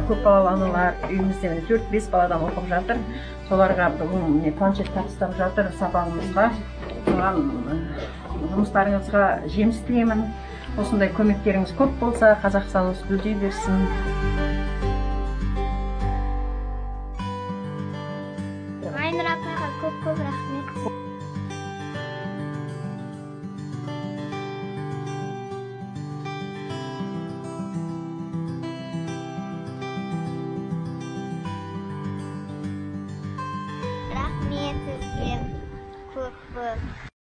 көп балалы аналар үйімізде 4-5 баладан оқып жатыр. Соларға бүгін планшет табыстап жатыр сапамызға. Соған жұмыстарыңызға жеміс тілеймін. Осындай көмектеріңіз көп болса, Қазақстанымыз гүлдей берсін.